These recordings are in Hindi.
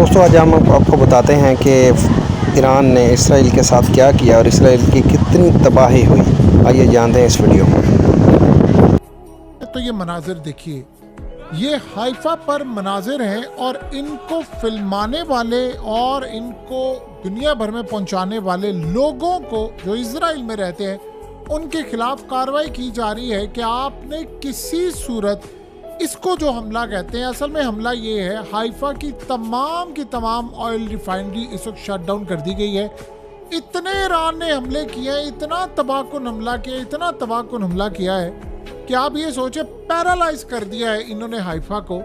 दोस्तों आज हम आपको बताते हैं कि ईरान ने इसराइल के साथ क्या किया और इसराइल की कितनी तबाही हुई। आइए जानते हैं इस वीडियो में। तो ये मनाजिर देखिए, ये हाइफा पर मनाजिर हैं और इनको फिल्माने वाले और इनको दुनिया भर में पहुंचाने वाले लोगों को जो इजराइल में रहते हैं उनके खिलाफ कार्रवाई की जा रही है कि आपने किसी सूरत इसको जो हमला कहते हैं, असल में हमला ये है, हाइफा की तमाम ऑयल रिफाइनरी इस वक्त शट डाउन कर दी गई है। इतने ईरान ने हमले किए हैं, इतना तबाहकुन हमला किया है कि आप ये सोचे पैरालाइज कर दिया है इन्होंने हाइफा को।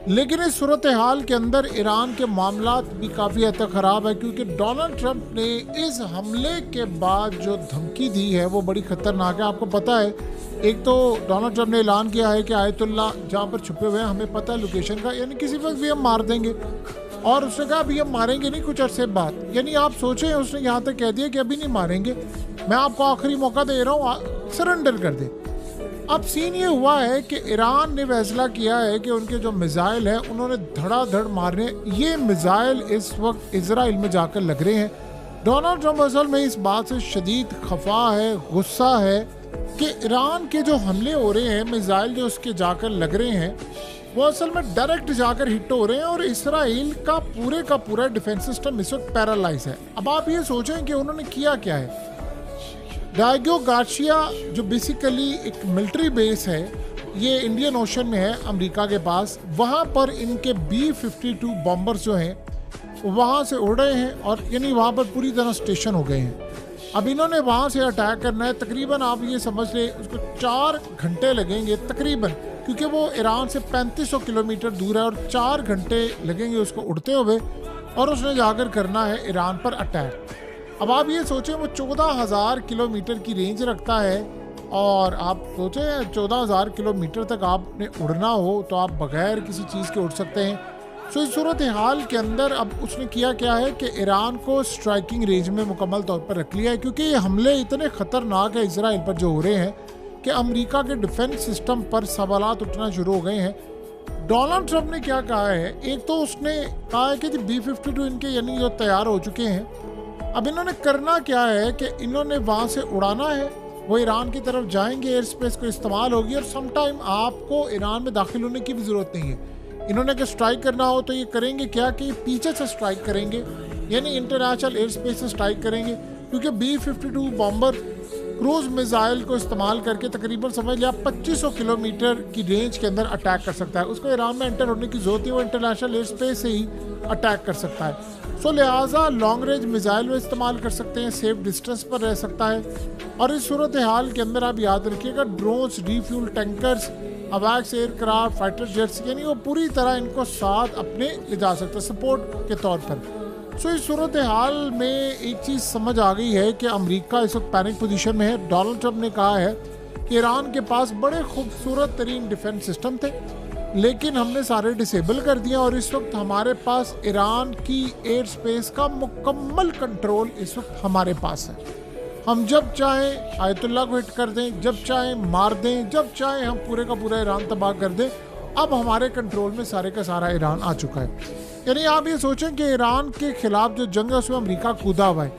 लेकिन इस सूरत हाल के अंदर ईरान के मामलात भी काफ़ी हद तक ख़राब है, क्योंकि डोनाल्ड ट्रंप ने इस हमले के बाद जो धमकी दी है वो बड़ी ख़तरनाक है। आपको पता है, एक तो डोनाल्ड ट्रंप ने ऐलान किया है कि आयतुल्ला जहाँ पर छुपे हुए हैं हमें पता है लोकेशन का, यानी किसी वक्त भी हम मार देंगे। और उसने कहा अभी हम मारेंगे नहीं, कुछ अरसे बाद। यानी आप सोचें, उसने यहाँ तक कह दिया कि अभी नहीं मारेंगे, मैं आपको आखिरी मौका दे रहा हूँ, सरेंडर कर दे। अब सीन ये हुआ है कि ईरान ने फैसला किया है कि उनके जो मिसाइल हैं उन्होंने धड़ाधड़ मारने, ये मिसाइल इस वक्त इजराइल में जाकर लग रहे हैं। डोनाल्ड ट्रंप असल में इस बात से शदीद खफा है, गुस्सा है कि ईरान के जो हमले हो रहे हैं, मिसाइल जो उसके जाकर लग रहे हैं वो असल में डायरेक्ट जाकर हिट हो रहे हैं और इसराइल का पूरा डिफेंस सिस्टम इस वक्त पैरालाइज है। अब आप ये सोचें कि उन्होंने किया क्या है। डायगो गार्सिया जो बेसिकली एक मिलिट्री बेस है, ये इंडियन ओशन में है अमेरिका के पास, वहाँ पर इनके B-52 बॉम्बर्स जो हैं वहाँ से उड़ रहे हैं और यानी वहाँ पर पूरी तरह स्टेशन हो गए हैं। अब इन्होंने वहाँ से अटैक करना है, तकरीबन आप ये समझ लें उसको 4 घंटे लगेंगे तकरीबन, क्योंकि वो ईरान से 3500 किलोमीटर दूर है और 4 घंटे लगेंगे उसको उड़ते हुए, और उसने जाकर करना है ईरान पर अटैक। अब आप ये सोचें, वो 14,000 किलोमीटर की रेंज रखता है और आप सोचें 14,000 किलोमीटर तक आपने उड़ना हो तो आप बगैर किसी चीज़ के उड़ सकते हैं। सो इस सूरत हाल के अंदर अब उसने किया क्या है कि ईरान को स्ट्राइकिंग रेंज में मुकम्मल तौर पर रख लिया है, क्योंकि ये हमले इतने ख़तरनाक है इसराइल पर जो हो रहे हैं कि अमेरिका के डिफेंस सिस्टम पर सवालात उठना शुरू हो गए हैं। डोनाल्ड ट्रंप ने क्या कहा है, एक तो उसने कहा है कि B-52 इनके यानी जो तैयार हो चुके हैं, अब इन्होंने करना क्या है कि इन्होंने वहाँ से उड़ाना है, वो ईरान की तरफ जाएंगे, एयर स्पेस को इस्तेमाल होगी और सम टाइम आपको ईरान में दाखिल होने की भी ज़रूरत नहीं है। इन्होंने अगर स्ट्राइक करना हो तो ये करेंगे क्या कि पीछे से स्ट्राइक करेंगे, यानी इंटरनेशनल एयर स्पेस से स्ट्राइक करेंगे, क्योंकि B-52 बॉम्बर क्रूज मिसाइल को इस्तेमाल करके तकरीबन समझ लिया 2500 किलोमीटर की रेंज के अंदर अटैक कर सकता है। उसको ईरान में एंटर होने की जरूरत है, वो इंटरनेशनल एयर स्पेस से ही अटैक कर सकता है। सो लिहाजा लॉन्ग रेंज मिसाइल में इस्तेमाल कर सकते हैं, सेफ डिस्टेंस पर रह सकता है। और इस सूरत हाल के अंदर आप याद रखिएगा, ड्रोन्स, रिफ्यूल टैंकर्स, अवैक्स एयरक्राफ्ट, फाइटर जेट्स, यानी वो पूरी तरह इनको साथ अपने ले जा सकता है सपोर्ट के तौर पर। सो इस सूरत हाल में एक चीज़ समझ आ गई है कि अमेरिका इस वक्त पैनिक पोजीशन में है। डोनाल्ड ट्रंप ने कहा है कि ईरान के पास बड़े खूबसूरत तरीन डिफेंस सिस्टम थे, लेकिन हमने सारे डिसेबल कर दिया और इस वक्त हमारे पास ईरान की एयर स्पेस का मुकम्मल कंट्रोल इस वक्त हमारे पास है। हम जब चाहें आयतुल्ला को हिट कर दें, जब चाहें मार दें, जब चाहें हम पूरे का पूरा ईरान तबाह कर दें। अब हमारे कंट्रोल में सारे का सारा ईरान आ चुका है। यानी आप ये सोचें कि ईरान के खिलाफ जो जंग है उसमें अमेरिका कूदा हुआ है।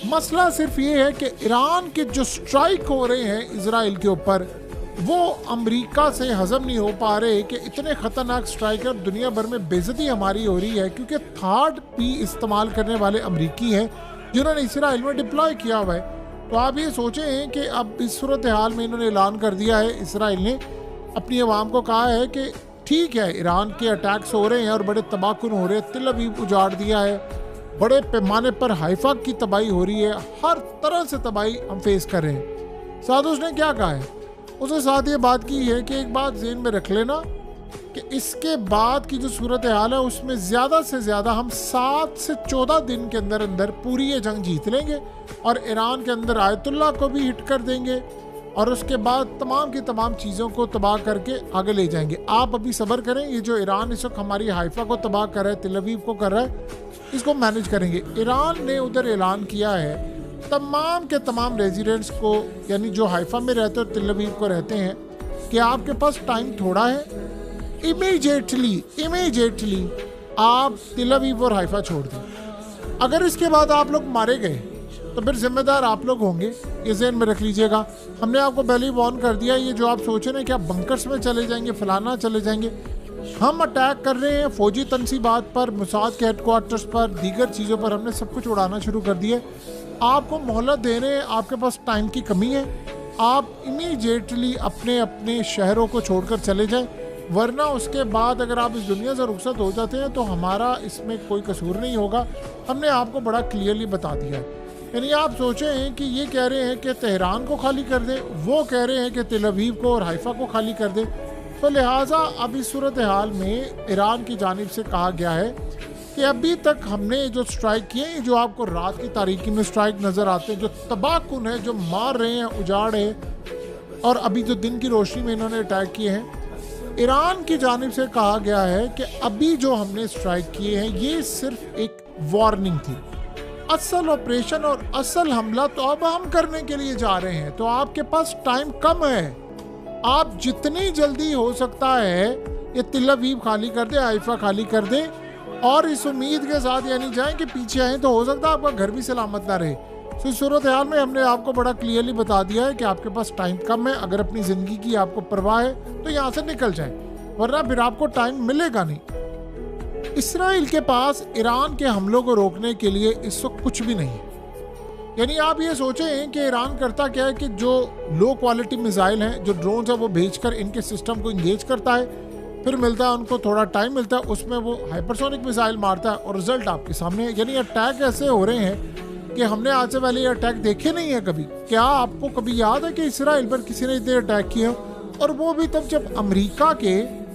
मसला सिर्फ ये है कि ईरान के जो स्ट्राइक हो रहे हैं इजराइल के ऊपर, वो अमेरिका से हजम नहीं हो पा रहे कि इतने ख़तरनाक स्ट्राइक है। दुनिया भर में बेइज्जती हमारी हो रही है, क्योंकि थर्ड भी इस्तेमाल करने वाले अमेरिकी हैं जिन्होंने इसराइल में डिप्लॉय किया हुआ है। तो आप ये सोचें कि अब इस सूरत हाल में इन्होंने ऐलान कर दिया है, इसराइल ने अपनी आवाम को कहा है कि ठीक है, ईरान के अटैक्स हो रहे हैं और बड़े तबाहकुन हो रहे हैं, तिल अवीव उजाड़ दिया है, बड़े पैमाने पर हाइफा की तबाही हो रही है, हर तरह से तबाही हम फेस कर रहे हैं। साथ उसने क्या कहा है, उसने साथ ये बात की है कि एक बात ज़हन में रख लेना कि इसके बाद की जो सूरत हाल है उसमें ज़्यादा से ज़्यादा हम 7 से 14 दिन के अंदर अंदर पूरी ये जंग जीत लेंगे और ईरान के अंदर आयतुल्ला को भी हिट कर देंगे और उसके बाद तमाम की तमाम चीज़ों को तबाह करके आगे ले जाएंगे। आप अभी सब्र करें, ये जो ईरान इस वक्त हमारी हाइफा को तबाह कर रहा है, तिल अवीव को कर रहा है, इसको मैनेज करेंगे। ईरान ने उधर ऐलान किया है तमाम के तमाम रेजिडेंट्स को, यानी जो हाइफा में रहते और तिल अवीव को रहते हैं, कि आपके पास टाइम थोड़ा है, इमीडिएटली आप तेल अवीव और हाइफा छोड़ दें। अगर इसके बाद आप लोग मारे गए तो फिर जिम्मेदार आप लोग होंगे, ये ज़हन में रख लीजिएगा। हमने आपको पहले ही वार्न कर दिया, ये जो आप सोच रहे हैं कि आप बंकर्स में चले जाएंगे, फलाना चले जाएंगे, हम अटैक कर रहे हैं फौजी तनसीबात पर, मुसाद के हेडक्वार्टर्स पर, दीगर चीज़ों पर हमने सब कुछ उड़ाना शुरू कर दिया। आपको मोहलत दे रहे हैं, आपके पास टाइम की कमी है, आप इमीडिएटली अपने अपने शहरों को छोड़कर चले जाएं, वरना उसके बाद अगर आप इस दुनिया से रुखसत हो जाते हैं तो हमारा इसमें कोई कसूर नहीं होगा। हमने आपको बड़ा क्लियरली बता दिया है। यानी आप सोचे हैं कि ये कह रहे हैं कि तेहरान को खाली कर दे, वो कह रहे हैं कि तेल अवीव को और हाइफा को खाली कर दे। तो लिहाजा अब इस सूरत हाल में ईरान की जानिब से कहा गया है कि अभी तक हमने जो स्ट्राइक किए हैं, जो आपको रात की तारीकी में स्ट्राइक नज़र आते हैं, जो तबाहकुन है, जो मार रहे हैं, उजाड़ है, और अभी जो दिन की रोशनी में इन्होंने अटैक किए हैं, ईरान की जानिब से कहा गया है कि अभी जो हमने स्ट्राइक किए हैं ये सिर्फ एक वार्निंग थी। असल ऑपरेशन और असल हमला तो अब हम करने के लिए जा रहे हैं, तो आपके पास टाइम कम है। आप जितनी जल्दी हो सकता है ये तेल अवीव खाली कर दे, हाइफा खाली कर दे, और इस उम्मीद के साथ यानी जाएं कि पीछे आए तो हो सकता है आपका घर भी सलामत ना रहे। तो इस सूरत हाल में हमने आपको बड़ा क्लियरली बता दिया है कि आपके पास टाइम कम है। अगर अपनी ज़िंदगी की आपको परवाह है तो यहाँ से निकल जाएं, वरना फिर आपको टाइम मिलेगा नहीं। इसराइल के पास ईरान के हमलों को रोकने के लिए इस वक्त कुछ भी नहीं है। यानी आप ये सोचें कि ईरान करता क्या है कि जो लो क्वालिटी मिसाइल हैं, जो ड्रोन्स है, वो भेजकर इनके सिस्टम को इंगेज करता है, फिर मिलता है उनको थोड़ा टाइम मिलता है, उसमें वो हाइपरसोनिक मिसाइल मारता है और रिजल्ट आपके सामने है। यानी अटैक ऐसे हो रहे हैं कि हमने आज से पहले ये अटैक देखे नहीं है कभी। क्या आपको कभी याद है कि इसराइल पर किसी ने इतने अटैक किए, और वो भी तब जब अमेरिका के,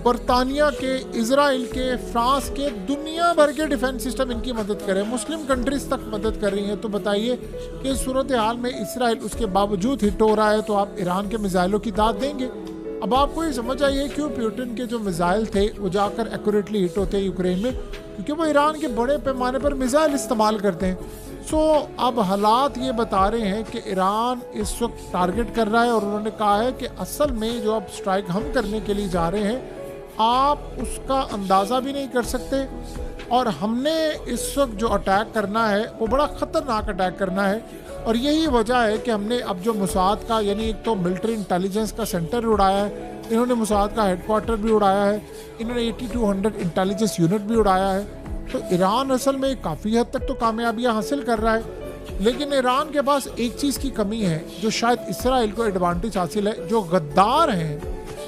बरतानिया के, इजराइल के, फ्रांस के, दुनिया भर के डिफेंस सिस्टम इनकी मदद करें, मुस्लिम कंट्रीज तक मदद कर रही हैं। तो बताइए कि इस सूरत हाल में इसराइल उसके बावजूद हिट हो रहा है, तो आप ईरान के मिसाइलों की दाद देंगे। अब आपको ये समझ आइए क्यों पुतिन के जो मिसाइल थे वो जाकर एक्यूरेटली हिट होते हैं यूक्रेन में, क्योंकि वो ईरान के बड़े पैमाने पर मिसाइल इस्तेमाल करते हैं। सो अब हालात ये बता रहे हैं कि ईरान इस वक्त टारगेट कर रहा है, और उन्होंने कहा है कि असल में जो अब स्ट्राइक हम करने के लिए जा रहे हैं आप उसका अंदाज़ा भी नहीं कर सकते, और हमने इस वक्त जो अटैक करना है वो बड़ा ख़तरनाक अटैक करना है। और यही वजह है कि हमने अब जो मुसाद का, यानी एक तो मिलिट्री इंटेलिजेंस का सेंटर उड़ाया है, इन्होंने मुसाद का हेडक्वार्टर भी उड़ाया है, इन्होंने 8200 इंटेलिजेंस यूनिट भी उड़ाया है। तो ईरान असल में काफ़ी हद तक तो कामयाबियाँ हासिल कर रहा है, लेकिन ईरान के पास एक चीज़ की कमी है जो शायद इसराइल को एडवांटेज हासिल है। जो गद्दार हैं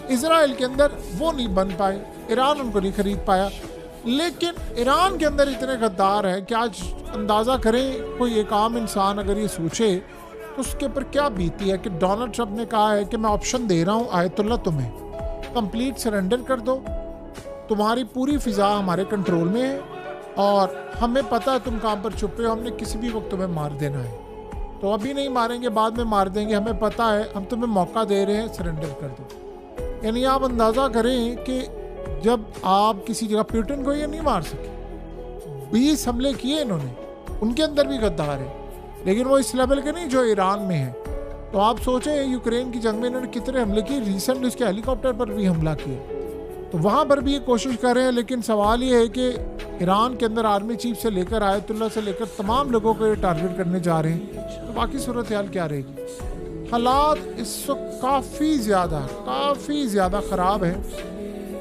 इसराइल के अंदर वो नहीं बन पाए, ईरान उनको नहीं खरीद पाया। लेकिन ईरान के अंदर इतने गद्दार हैं कि आज अंदाज़ा करें कोई एक आम इंसान अगर ये सोचे तो उसके ऊपर क्या बीती है कि डोनाल्ड ट्रंप ने कहा है कि मैं ऑप्शन दे रहा हूँ आयतुल्ला तुम्हें, कंप्लीट सरेंडर कर दो, तुम्हारी पूरी फ़िज़ा हमारे कंट्रोल में है, और हमें पता है तुम कहाँ पर छुपे हो, हमने किसी भी वक्त तुम्हें मार देना है, तो अभी नहीं मारेंगे बाद में मार देंगे, हमें पता है, हम तुम्हें मौका दे रहे हैं, सरेंडर कर दो। यानी आप अंदाज़ा करें कि जब आप किसी जगह पुतिन को ये नहीं मार सके, 20 हमले किए इन्होंने, उनके अंदर भी गद्दार है, लेकिन वो इस लेवल के नहीं जो ईरान में है। तो आप सोचें यूक्रेन की जंग में इन्होंने कितने हमले किए, रिसेंटली उसके हेलीकॉप्टर पर भी हमला किया, तो वहाँ पर भी ये कोशिश कर रहे हैं। लेकिन सवाल ये है कि ईरान के अंदर आर्मी चीफ से लेकर आयतुल्ला से लेकर तमाम लोगों को ये टारगेट करने जा रहे हैं, तो बाकी सूरत हाल क्या रहेगी। हालात इस वक्त काफ़ी ज़्यादा ख़राब है,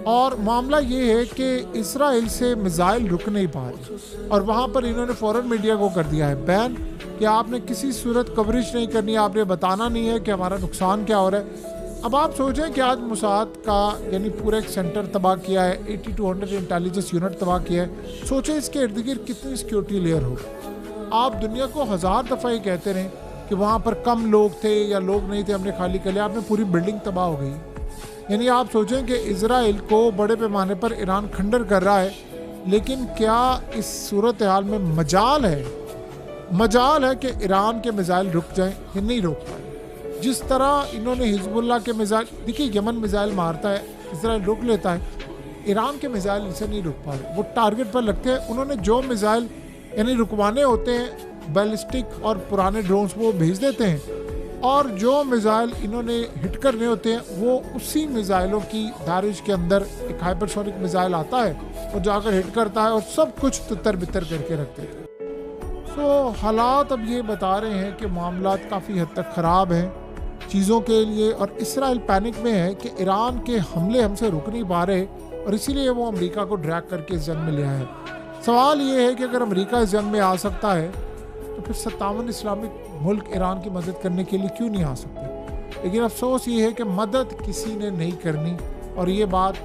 और मामला ये है कि इसराइल से मिसाइल रुक नहीं पा रहे, और वहाँ पर इन्होंने फ़ौरन मीडिया को कर दिया है बैन कि आपने किसी सूरत कवरेज नहीं करनी, आपने बताना नहीं है कि हमारा नुकसान क्या हो रहा है। अब आप सोचें कि आज मुसाद का यानी पूरा एक सेंटर तबाह किया है, 8200 इंटेलिजेंस यूनिट तबाह किया है, सोचें इसके इर्द गिर्द कितनी सिक्योरिटी लेयर होगी। आप दुनिया को 1000 दफ़ा ये कहते रहें कि वहाँ पर कम लोग थे या लोग नहीं थे, हमने खाली कर लिया, आपने पूरी बिल्डिंग तबाह हो गई। यानी आप सोचें कि इजराइल को बड़े पैमाने पर ईरान खंडर कर रहा है, लेकिन क्या इस सूरत हाल में मजाल है कि ईरान के मिसाइल रुक जाएं? ये नहीं रोक पाए। जिस तरह इन्होंने हिजबुल्लाह के मिसाइल, देखिए यमन मिसाइल मारता है, इसराइल रोक लेता है, ईरान के मिसाइल इसे नहीं रोक पा रहे, वो टारगेट पर लगते हैं। उन्होंने जो मिसाइल यानी रुकवाने होते हैं, बैलिस्टिक और पुराने ड्रोन्स वो भेज देते हैं, और जो मिसाइल इन्होंने हिट करने होते हैं वो उसी मिसाइलों की दारिश के अंदर एक हाइपरसोनिक मिसाइल आता है वो जाकर हिट करता है और सब कुछ तितर बितर करके रख देता है। तो हालात अब ये बता रहे हैं कि मामला काफ़ी हद तक ख़राब हैं चीज़ों के लिए, और इसराइल पैनिक में है कि ईरान के हमले हमसे रुक नहीं पा रहे और इसीलिए वो अमेरिका को ड्रैग करके इस जंग में ले आया है। सवाल ये है कि अगर अमेरिका इस जंग में आ सकता है तो फिर 57 इस्लामिक मुल्क ईरान की मदद करने के लिए क्यों नहीं आ सकते। लेकिन अफसोस ये है कि मदद किसी ने नहीं करनी, और ये बात